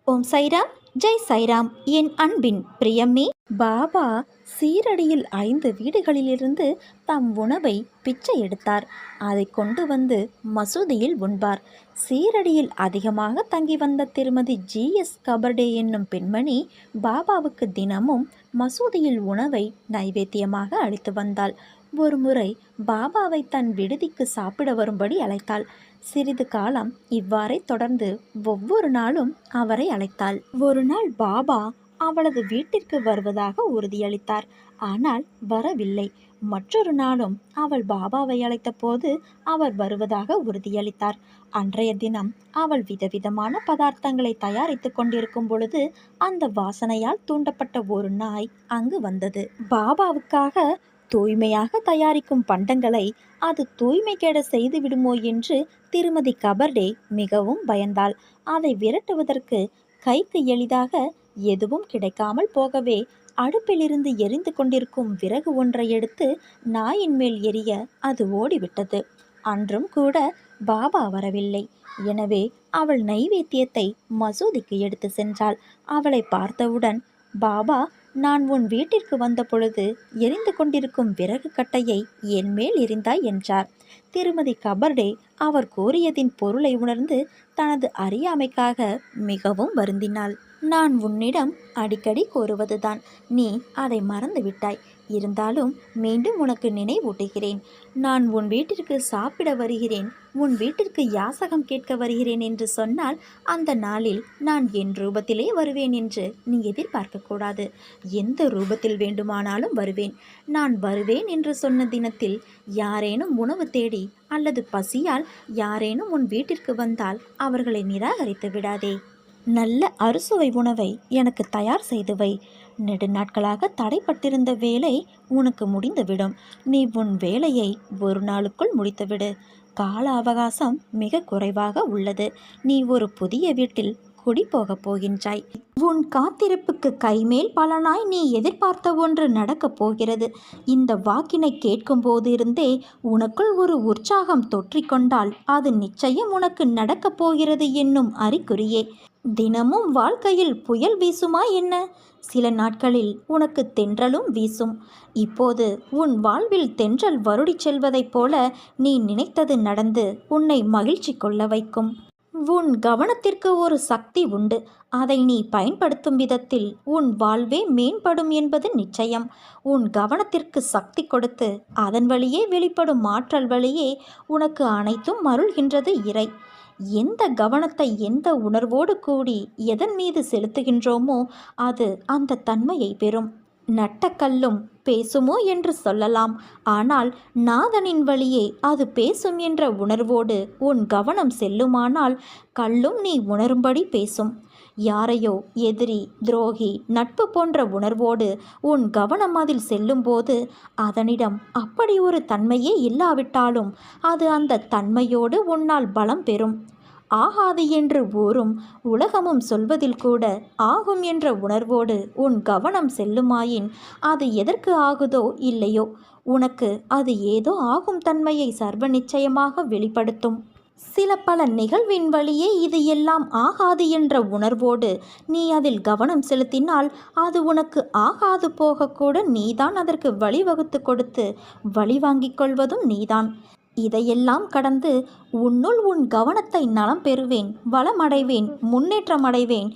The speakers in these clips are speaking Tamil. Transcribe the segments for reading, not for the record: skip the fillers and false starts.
ஓம் சைராம், ஜெய் சைராம். என் அன்பின் பிரியமே, பாபா சீரடியில் 5 வீடுகளிலிருந்து தம் உணவை பிச்சை எடுத்தார். அதை கொண்டு வந்து மசூதியில் உண்பார். சீரடியில் அதிகமாக தங்கி வந்த திருமதி GS கபர்டே என்னும் பெண்மணி பாபாவுக்கு தினமும் மசூதியில் உணவை நைவேத்தியமாக அளித்து வந்தாள். ஒருமுறை பாபாவை தன் விடுதிக்கு சாப்பிட வரும்படி அழைத்தாள். சிறிது காலம் இவ்வாறே தொடர்ந்து ஒவ்வொரு நாளும் அவரை அழைத்தாள். ஒரு நாள் பாபா அவளது வீட்டிற்கு வருவதாக உறுதியளித்தார். ஆனால் வரவில்லை. மற்றொரு நாளும் அவள் பாபாவை அழைத்த போது அவர் வருவதாக உறுதியளித்தார். அன்றைய தினம் அவள் விதவிதமான பதார்த்தங்களை தயாரித்து கொண்டிருக்கும் பொழுது அந்த வாசனையால் தூண்டப்பட்ட ஒரு நாய் அங்கு வந்தது. பாபாவுக்காக தூய்மையாக தயாரிக்கும் பண்டங்களை அது தூய்மை கெட செய்து விடுமோ என்று திருமதி கபர்டே மிகவும் பயந்தாள். அதை விரட்டுவதற்கு கைக்கு எளிதாக எதுவும் கிடைக்காமல் போகவே அடுப்பிலிருந்து எரிந்து கொண்டிருக்கும் விறகு ஒன்றை எடுத்து நாயின் மேல் எரிய அது ஓடிவிட்டது. அன்றும் கூட பாபா வரவில்லை. எனவே அவள் நைவேத்தியத்தை மசூதிக்கு எடுத்து சென்றாள். அவளை பார்த்தவுடன் பாபா, நான் உன் வீட்டிற்கு வந்த பொழுது எரிந்து கொண்டிருக்கும் விறகு கட்டையை என் மேல் எரிந்தாய் என்றார். திருமதி கபர்டே அவர் கூறியதின் பொருளை உணர்ந்து தனது அறியாமைக்காக மிகவும் வருந்தினாள். நான் உன்னிடம் அடிக்கடி கூறுவதுதான், நீ அதை மறந்துவிட்டாய். இருந்தாலும் மீண்டும் உனக்கு நினைவூட்டுகிறேன். நான் உன் வீட்டிற்கு சாப்பிட வருகிறேன், உன் வீட்டிற்கு யாசகம் கேட்க வருகிறேன் என்று சொன்னால் அந்த நாளில் நான் என் ரூபத்திலே வருவேன் என்று நீ எதிர்பார்க்கக்கூடாது. எந்த ரூபத்தில் வேண்டுமானாலும் வருவேன். நான் வருவேன் என்று சொன்ன தினத்தில் யாரேனும் உணவு தேடி அல்லது பசியால் யாரேனும் உன் வீட்டிற்கு வந்தால் அவர்களை நிராகரித்து விடாதே. நல்ல அறுசுவை உணவை எனக்கு தயார் செய்து வை. நெடுநாட்களாக தடைப்பட்டிருந்த வேலை உனக்கு முடிந்துவிடும். நீ உன் வேலையை ஒரு நாளுக்குள் முடித்துவிடு. கால அவகாசம் மிக குறைவாக உள்ளது. நீ ஒரு புதிய வீட்டில் குடி போகப் போகின்றாய். உன் காத்திருப்புக்கு கைமேல் பலனாய் நீ எதிர்பார்த்த ஒன்று நடக்கப் போகிறது. இந்த வாக்கினை கேட்கும் போதிருந்தே உனக்குள் ஒரு உற்சாகம் தொற்றிக்கொண்டால் அது நிச்சயம் உனக்கு நடக்கப் போகிறது என்னும் அறிகுறியே. தினமும் வாழ்க்கையில் புயல் வீசுமா என்ன? சில நாட்களில் உனக்கு தென்றலும் வீசும். இப்போது உன் வாழ்வில் தென்றல் வருடி செல்வதைப் போல நீ நினைத்தது நடந்து உன்னை மகிழ்ச்சி கொள்ள வைக்கும். உன் கவனத்திற்கு ஒரு சக்தி உண்டு. அதை நீ பயன்படுத்தும் விதத்தில் உன் வாழ்வே மேம்படும் என்பது நிச்சயம். உன் கவனத்திற்கு சக்தி கொடுத்து அதன் வழியே வெளிப்படும் ஆற்றல் வழியே உனக்கு அனைத்தும் அருள்கின்றது இறை. எந்த கவனத்தை எந்த உணர்வோடு கூடி எதன் மீது செலுத்துகின்றோமோ அது அந்த தன்மையை பெறும். நட்டக்கல்லும் பேசுமோ என்று சொல்லலாம். ஆனால் நாதனின் வழியே அது பேசும் என்ற உணர்வோடு உன் கவனம் செல்லுமானால் கல்லும் நீ உணரும்படி பேசும். யாரையோ எதிரி, துரோகி, நட்பு போன்ற உணர்வோடு உன் கவனம் அதில் செல்லும்போது அதனிடம் அப்படி ஒரு தன்மையே இல்லாவிட்டாலும் அது அந்த தன்மையோடு உன்னால் பலம் பெறும். ஆகாது என்று ஊரும் உலகமும் சொல்வதில் கூட ஆகும் என்ற உணர்வோடு உன் கவனம் செல்லுமாயின் அது எதற்கு ஆகுதோ இல்லையோ உனக்கு அது ஏதோ ஆகும் தன்மையை சர்வ நிச்சயமாக வெளிப்படுத்தும். சில பல நிகழ்வின் வழியே இது எல்லாம் ஆகாது என்ற உணர்வோடு நீ அதில் கவனம் செலுத்தினால் அது உனக்கு ஆகாது போகக்கூட நீதான் அதற்கு வழிவகுத்து கொடுத்து வழி வாங்கிக் கொள்வதும் நீதான். இதையெல்லாம் கடந்து உன்னுள் உன் கவனத்தை நலம் பெறுவேன், வளமடைவேன், முன்னேற்றமடைவேன்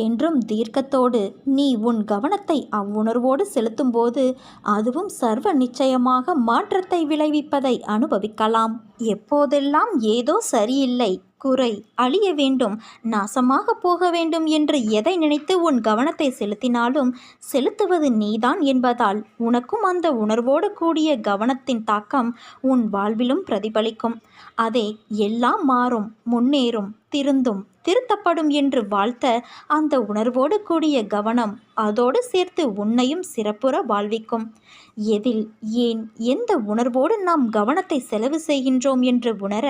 என்றும் தீர்க்கத்தோடு நீ உன் கவனத்தை அவ்வுணர்வோடு செலுத்தும்போது அதுவும் சர்வ நிச்சயமாக மாற்றத்தை விளைவிப்பதை அனுபவிக்கலாம். எப்போதெல்லாம் ஏதோ சரியில்லை, குறை, அழிய வேண்டும், நாசமாக போக வேண்டும் என்று எதை நினைத்து உன் கவனத்தை செலுத்தினாலும் செலுத்துவது நீதான் என்பதால் உனக்கும் அந்த உணர்வோடு கூடிய கவனத்தின் தாக்கம் உன் வாழ்விலும் பிரதிபலிக்கும். அதே எல்லாம் மாறும், முன்னேறும், திருந்தும், திருத்தப்படும் என்று வாழ்த்த அந்த உணர்வோடு கூடிய கவனம் அதோடு சேர்த்து உன்னையும் சிறப்புற வாழ்விக்கும். எதில், ஏன், எந்த உணர்வோடு நாம் கவனத்தை செலவு செய்கின்றோம் என்று உணர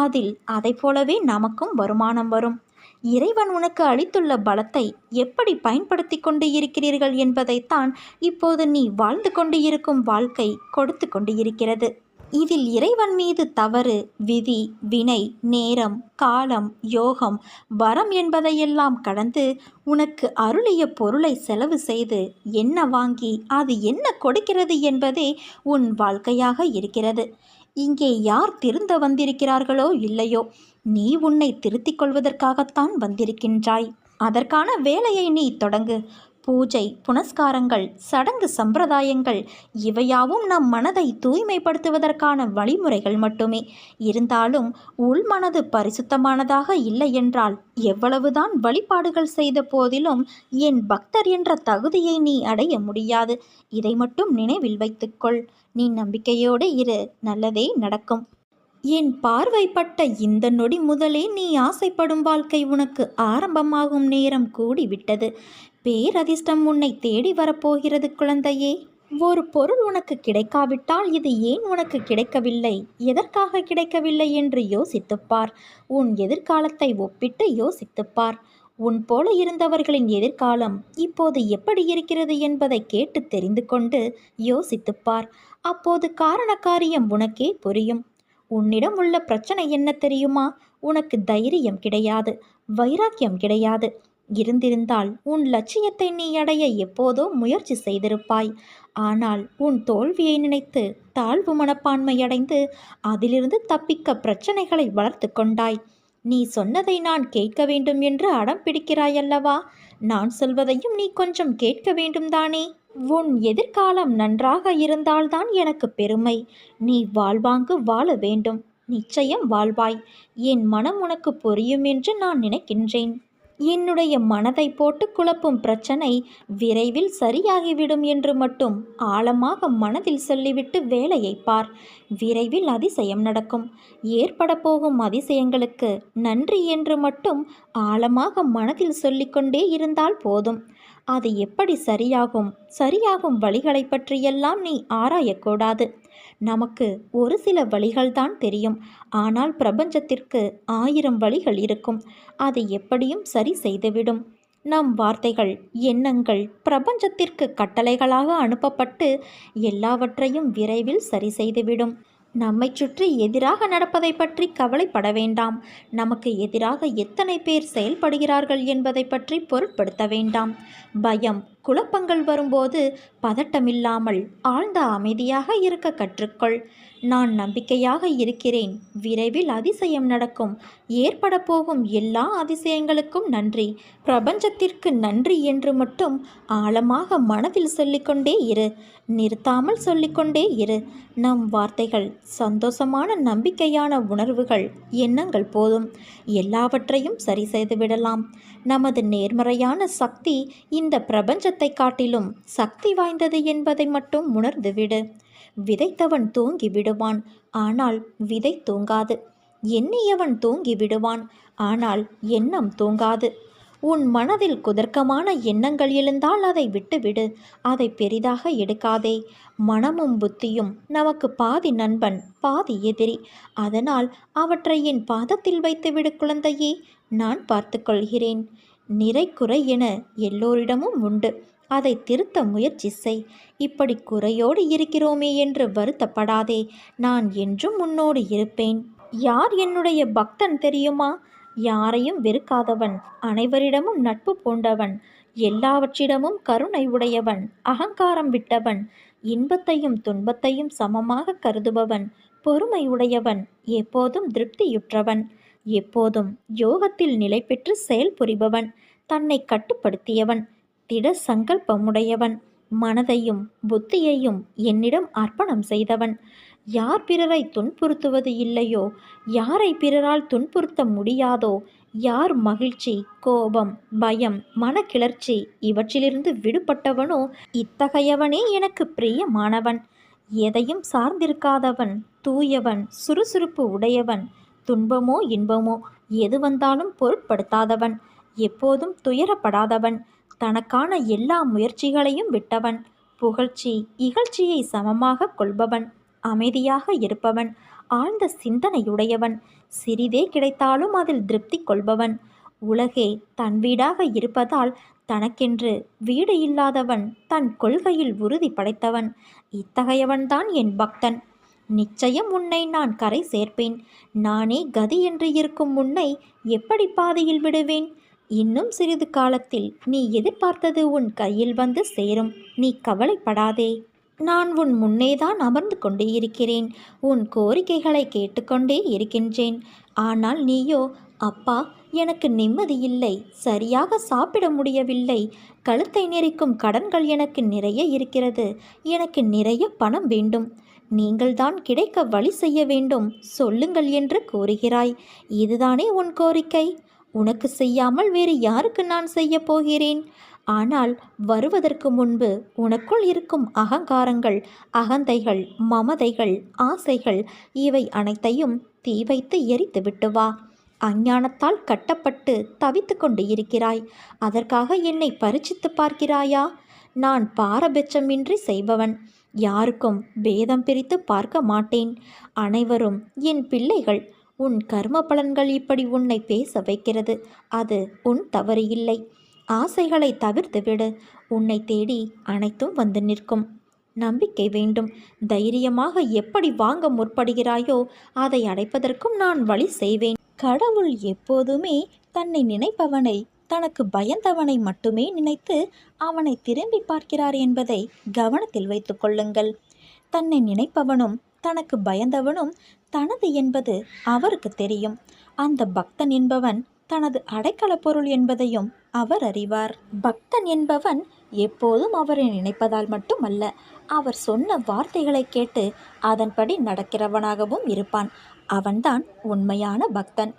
அதில் அதை போலவே நமக்கும் வருமானம் வரும். இறைவன் உனக்கு அளித்துள்ள பலத்தை எப்படி பயன்படுத்தி கொண்டு இருக்கிறீர்கள் என்பதைத்தான் இப்போது நீ வாழ்ந்து கொண்டு இருக்கும் வாழ்க்கை கொடுத்து கொண்டு இருக்கிறது. இதில் இறைவன் மீது தவறு, விதி, வினை, நேரம், காலம், யோகம், வரம் என்பதையெல்லாம் கடந்து உனக்கு அருளிய பொருளை செலவு செய்து என்ன வாங்கி அது என்ன கொடுக்கிறது என்பதே உன் வாழ்க்கையாக இருக்கிறது. இங்கே யார் திருந்த வந்திருக்கிறார்களோ இல்லையோ, நீ உன்னை திருத்திக் கொள்வதற்காகத்தான் வந்திருக்கின்றாய். அதற்கான வேலையை நீ தொடங்கு. பூஜை, புனஸ்காரங்கள், சடங்கு சம்பிரதாயங்கள் இவையாவும் நம் மனதை தூய்மைப்படுத்துவதற்கான வழிமுறைகள் மட்டுமே. இருந்தாலும் உள்மனது பரிசுத்தமானதாக இல்லை என்றால் எவ்வளவுதான் வழிபாடுகள் செய்த போதிலும் என் பக்தர் என்ற தகுதியை நீ அடைய முடியாது. இதை மட்டும் நினைவில் வைத்துக்கொள். நீ நம்பிக்கையோடு இரு, நல்லதே நடக்கும். என் பார்வைப்பட்ட இந்த நொடி முதலே நீ ஆசைப்படும் வாழ்க்கை உனக்கு ஆரம்பமாகும் நேரம் கூடிவிட்டது. பேரதிர்ஷ்டம் உன்னை தேடி வரப்போகிறது குழந்தையே. ஒரு பொருள் உனக்கு கிடைக்காவிட்டால் இது ஏன் உனக்கு கிடைக்கவில்லை, எதற்காக கிடைக்கவில்லை என்று யோசித்துப்பார். உன் எதிர்காலத்தை ஒப்பிட்டு யோசித்துப்பார். உன் போல இருந்தவர்களின் எதிர்காலம் இப்போது எப்படி இருக்கிறது என்பதை கேட்டு தெரிந்து கொண்டு யோசித்துப்பார். அப்போது காரண காரியம் உனக்கே புரியும். உன்னிடம் உள்ள பிரச்சனை என்ன தெரியுமா? உனக்கு தைரியம் கிடையாது, வைராக்கியம் கிடையாது. இருந்திருந்தால் உன் லட்சியத்தை நீ அடைய எப்போதோ முயற்சி செய்திருப்பாய். ஆனால் உன் தோல்வியை நினைத்து தாழ்வு மனப்பான்மை அடைந்து அதிலிருந்து தப்பிக்க பிரச்சனைகளை வளர்த்து கொண்டாய். நீ சொன்னதை நான் கேட்க வேண்டும் என்று அடம் பிடிக்கிறாயல்லவா? நான் சொல்வதையும் நீ கொஞ்சம் கேட்க வேண்டும் தானே? உன் எதிர்காலம் நன்றாக இருந்தால்தான் எனக்கு பெருமை. நீ வாழ்வாங்கு வாழ வேண்டும். நிச்சயம் வாழ்வாய். என் மனம் உனக்கு புரியும் என்று நான் நினைக்கின்றேன். என்னுடைய மனதை போட்டு குழப்பும் பிரச்சனை விரைவில் சரியாகிவிடும் என்று மட்டும் ஆழமாக மனதில் சொல்லிவிட்டு வேலையை பார். விரைவில் அதிசயம் நடக்கும். ஏற்பட போகும் அதிசயங்களுக்கு நன்றி என்று மட்டும் ஆழமாக மனதில் சொல்லிக்கொண்டே இருந்தால் போதும். அது எப்படி சரியாகும் வழிகளை பற்றியெல்லாம் நீ ஆராயக்கூடாது. நமக்கு ஒரு சில வழிகள்தான் தெரியும். ஆனால் பிரபஞ்சத்திற்கு 1000 வழிகள் இருக்கும். அதை எப்படியும் சரி செய்துவிடும். நம் வார்த்தைகள், எண்ணங்கள் பிரபஞ்சத்திற்கு கட்டளைகளாக அனுப்பப்பட்டு எல்லாவற்றையும் விரைவில் சரி செய்துவிடும். நம்மை சுற்றி எதிராக நடப்பதை பற்றி கவலைப்பட வேண்டாம். நமக்கு எதிராக எத்தனை பேர் செயல்படுகிறார்கள் என்பதை பற்றி பொருட்படுத்த வேண்டாம். பயம், குழப்பங்கள் வரும்போது பதட்டமில்லாமல் ஆழ்ந்த அமைதியாக இருக்க கற்றுக்கொள். நான் நம்பிக்கையாக இருக்கிறேன். விரைவில் அதிசயம் நடக்கும். ஏற்பட போகும் எல்லா அதிசயங்களுக்கும் நன்றி. பிரபஞ்சத்திற்கு நன்றி என்று மட்டும் ஆழமாக மனதில் சொல்லிக்கொண்டே இரு. நிறுத்தாமல் சொல்லிக்கொண்டே இரு. நம் வார்த்தைகள், சந்தோஷமான நம்பிக்கையான உணர்வுகள், எண்ணங்கள் போதும். எல்லாவற்றையும் சரி செய்துவிடலாம். நமது நேர்மறையான சக்தி இந்த பிரபஞ்சத்தை காட்டிலும் சக்தி வாய்ந்தது என்பதை மட்டும் உணர்ந்துவிடு. விதைத்தவன் தூங்கி விடுவான், ஆனால் விதை தூங்காது. எண்ணியவன் தூங்கி விடுவான், ஆனால் எண்ணம் தூங்காது. உன் மனதில் குதர்க்கமான எண்ணங்கள் எழுந்தால் அதை விட்டுவிடு. அதை பெரிதாக எடுக்காதே. மனமும் புத்தியும் நமக்கு பாதி நண்பன், பாதி எதிரி. அதனால் அவற்றை என் பாதத்தில் வைத்துவிடு குழந்தையே. நான் பார்த்து கொள்கிறேன். நிறை குறை என எல்லோரிடமும் உண்டு. அதை திருத்த முயற்சி செய். இப்படி குறையோடு இருக்கிறோமே என்று வருத்தப்படாதே. நான் என்றும் உன்னோடு இருப்பேன். யார் என்னுடைய பக்தன் தெரியுமா? யாரையும் வெறுக்காதவன், அனைவரிடமும் நட்பு பூண்டவன், எல்லாவற்றிடமும் கருணை உடையவன், அகங்காரம் விட்டவன், இன்பத்தையும் துன்பத்தையும் சமமாக கருதுபவன், பொறுமை உடையவன், எப்போதும் திருப்தியுற்றவன், எப்போதும் யோகத்தில் நிலை பெற்று செயல்புரிபவன், தன்னை கட்டுப்படுத்தியவன், திட சங்கல்பமுடையவன், மனதையும் புத்தியையும் என்னிடம் அர்ப்பணம் செய்தவன். யார் பிறரை துன்புறுத்துவது இல்லையோ, யாரை பிறரால் துன்புறுத்த முடியாதோ, யார் மகிழ்ச்சி, கோபம், பயம், மனக்கிளர்ச்சி இவற்றிலிருந்து விடுபட்டவனோ இத்தகையவனே எனக்கு பிரியமானவன். எதையும் சார்ந்திருக்காதவன், தூயவன், சுறுசுறுப்பு உடையவன், துன்பமோ இன்பமோ எது வந்தாலும் பொருட்படுத்தாதவன், எப்போதும் துயரப்படாதவன், தனக்கான எல்லா முயற்சிகளையும் விட்டவன், புகழ்ச்சி இகழ்ச்சியை சமமாக கொள்பவன், அமைதியாக இருப்பவன், ஆழ்ந்த சிந்தனையுடையவன், சிறிதே கிடைத்தாலும் அதில் திருப்தி கொள்பவன், உலகே தன் வீடாக இருப்பதால் தனக்கென்று வீடு இல்லாதவன், தன் கொள்கையில் உறுதி படைத்தவன். இத்தகையவன்தான் என் பக்தன். நிச்சயம் உன்னை நான் கரை சேர்ப்பேன். நானே கதி என்று இருக்கும் உன்னை எப்படி பாதையில் விடுவேன்? இன்னும் சிறிது காலத்தில் நீ எதிர்பார்த்தது உன் கையில் வந்து சேரும். நீ கவலைப்படாதே. நான் உன் முன்னேதான் அமர்ந்து கொண்டே இருக்கிறேன். உன் கோரிக்கைகளை கேட்டுக்கொண்டே இருக்கின்றேன். ஆனால் நீயோ, அப்பா, எனக்கு நிம்மதியில்லை, சரியாக சாப்பிட முடியவில்லை, கழுத்தை நெரிக்கும் கடன்கள் எனக்கு நிறைய இருக்கிறது, எனக்கு நிறைய பணம் வேண்டும், நீங்கள்தான் கிடைக்க வழி செய்ய வேண்டும், சொல்லுங்கள் என்று கூறுகிறாய். இதுதானே உன் கோரிக்கை? உனக்கு செய்யாமல் வேறு யாருக்கு நான் செய்ய போகிறேன்? ஆனால் வருவதற்கு முன்பு உனக்குள் இருக்கும் அகங்காரங்கள், அகந்தைகள், மமதைகள், ஆசைகள் இவை அனைத்தையும் தீ வைத்து எரித்து விட்டு வா. அஞ்ஞானத்தால் கட்டப்பட்டு தவித்து கொண்டு இருக்கிறாய். அதற்காக என்னை பரீட்சித்து பார்க்கிறாயா? நான் பாரபட்சமின்றி செய்பவன். யாருக்கும் பேதம் பிரித்து பார்க்க மாட்டேன். அனைவரும் என் பிள்ளைகள். உன் கர்ம பலன்கள் இப்படி உன்னை பேச வைக்கிறது. அது உன் தவறு இல்லை. ஆசைகளை தவிர்த்து விடு. உன்னை தேடி அனைத்தும் வந்து நிற்கும். நம்பிக்கை வேண்டும். தைரியமாக எப்படி வாங்க முற்படுகிறாயோ அதை அடைப்பதற்கும் நான் வழி செய்வேன். கடவுள் எப்போதுமே தன்னை நினைப்பவனை, தனக்கு பயந்தவனை மட்டுமே நினைத்து அவனை திரும்பி பார்க்கிறார் என்பதை கவனத்தில் வைத்து கொள்ளுங்கள். தன்னை நினைப்பவனும் தனக்கு பயந்தவனும் தனது என்பது அவருக்கு தெரியும். அந்த பக்தன் என்பவன் தனது அடைக்கல பொருள் என்பதையும் அவர் அறிவார். பக்தன் என்பவன் எப்போதும் அவரை நினைப்பதால் மட்டுமல்ல, அவர் சொன்ன வார்த்தைகளை கேட்டு அதன்படி நடக்கிறவனாகவும் இருப்பான். அவன்தான் உண்மையான பக்தன்.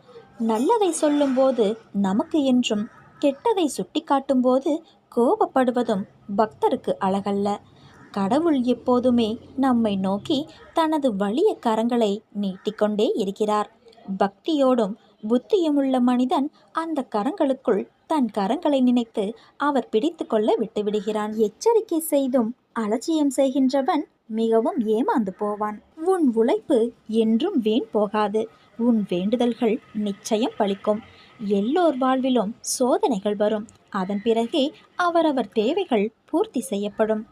நல்லதை சொல்லும்போது நமக்கு என்றும், கெட்டதை சுட்டி காட்டும்போது கோபப்படுவதும் பக்தருக்கு அழகல்ல. கடவுள் எப்போதுமே நம்மை நோக்கி தனது வலிய கரங்களை நீட்டிக்கொண்டே இருக்கிறார். பக்தியோடும் புத்தியுமுள்ள மனிதன் அந்த கரங்களுக்குள் தன் கரங்களை நினைத்து அவர் பிடித்து கொள்ள விட்டுவிடுகிறான். எச்சரிக்கை செய்தும் அலட்சியம் செய்கின்றவன் மிகவும் ஏமாந்து போவான். உன் உழைப்பு என்றும் வீண் போகாது. உன் வேண்டுதல்கள் நிச்சயம் பலிக்கும். எல்லோர் வாழ்விலும் சோதனைகள் வரும். அதன் பிறகே அவரவர் தேவைகள் பூர்த்தி செய்யப்படும்.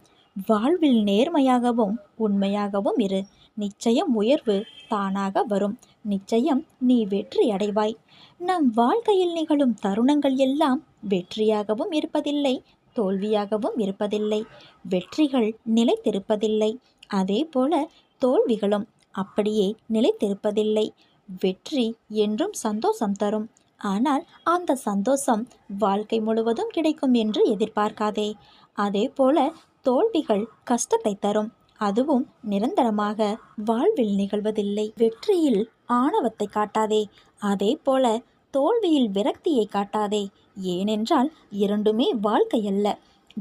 வாழ்வில் நேர்மையாகவும் உண்மையாகவும் இரு. நிச்சயம் உயர்வு தானாக வரும். நிச்சயம் நீ வெற்றி அடைவாய். நம் வாழ்க்கையில் நிகழும் தருணங்கள் எல்லாம் வெற்றியாகவும் இருப்பதில்லை, தோல்வியாகவும் இருப்பதில்லை. வெற்றிகள் நிலைத்திருப்பதில்லை. அதே போல தோல்விகளும் அப்படியே நிலைத்திருப்பதில்லை. வெற்றி என்றும் சந்தோஷம் தரும். ஆனால் அந்த சந்தோஷம் வாழ்க்கை முழுவதும் கிடைக்கும் என்று எதிர்பார்க்காதே. அதே போல தோல்விகள் கஷ்டத்தை தரும். அதுவும் நிரந்தரமாக வாழ்வில் நிகழ்வதில்லை. வெற்றியில் ஆணவத்தை காட்டாதே. அதே போல தோல்வியில் விரக்தியை காட்டாதே. ஏனென்றால் இரண்டுமே வாழ்க்கையல்ல.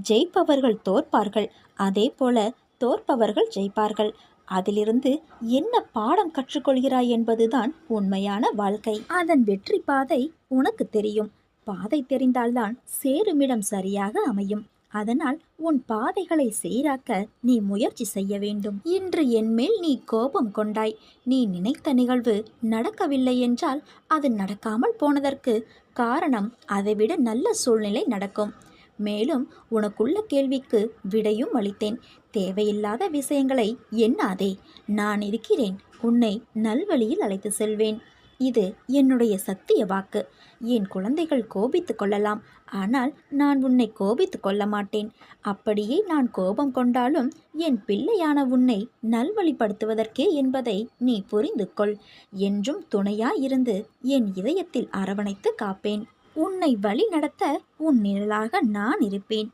ஜெயிப்பவர்கள் தோற்பார்கள், அதே போல தோற்பவர்கள் ஜெயிப்பார்கள். அதிலிருந்து என்ன பாடம் கற்றுக்கொள்கிறாய் என்பதுதான் உண்மையான வாழ்க்கை. அதன் வெற்றி பாதை உனக்கு தெரியும். பாதை தெரிந்தால்தான் சேருமிடம் சரியாக அமையும். அதனால் உன் பாதைகளை சீராக்க நீ முயற்சி செய்ய வேண்டும். இன்று என்மேல் நீ கோபம் கொண்டாய். நீ நினைத்த நிகழ்வு நடக்கவில்லை என்றால் அது நடக்காமல் போனதற்கு காரணம் அதைவிட நல்ல சூழ்நிலை நடக்கும். மேலும் உனக்குள்ள கேள்விக்கு விடையும் அளித்தேன். தேவையில்லாத விஷயங்களை எண்ணாதே. நான் இருக்கிறேன். உன்னை நல்வழியில் அழைத்து செல்வேன். இது என்னுடைய சத்திய வாக்கு. என் குழந்தைகள் கோபித்து கொள்ளலாம், ஆனால் நான் உன்னை கோபித்து கொள்ள மாட்டேன். அப்படியே நான் கோபம் கொண்டாலும் என் பிள்ளையான உன்னை நல்வழிப்படுத்துவதற்கே என்பதை நீ புரிந்து கொள். என்றும் துணையாயிருந்து என் இதயத்தில் அரவணைத்து காப்பேன். உன்னை வழி நடத்த உன் நிழலாக நான் இருப்பேன்.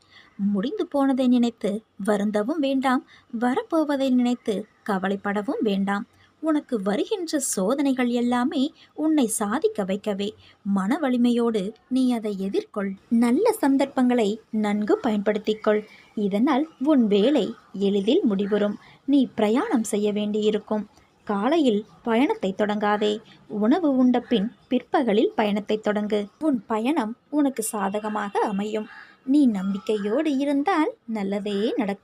முடிந்து போனதை நினைத்து வருந்தவும் வேண்டாம், வரப்போவதை நினைத்து கவலைப்படவும் வேண்டாம். உனக்கு வருகின்ற சோதனைகள் எல்லாமே உன்னை சாதிக்க வைக்கவே. மன வலிமையோடு நீ அதை எதிர்கொள். நல்ல சந்தர்ப்பங்களை நன்கு பயன்படுத்திக்கொள். இதனால் உன் வேலை எளிதில் முடிவுறும். நீ பிரயாணம் செய்ய வேண்டியிருக்கும். காலையில் பயணத்தை தொடங்காதே. உணவு உண்ட பின் பிற்பகலில் பயணத்தை தொடங்கு. உன் பயணம் உனக்கு சாதகமாக அமையும். நீ நம்பிக்கையோடு இருந்தால் நல்லதே நடக்கும்.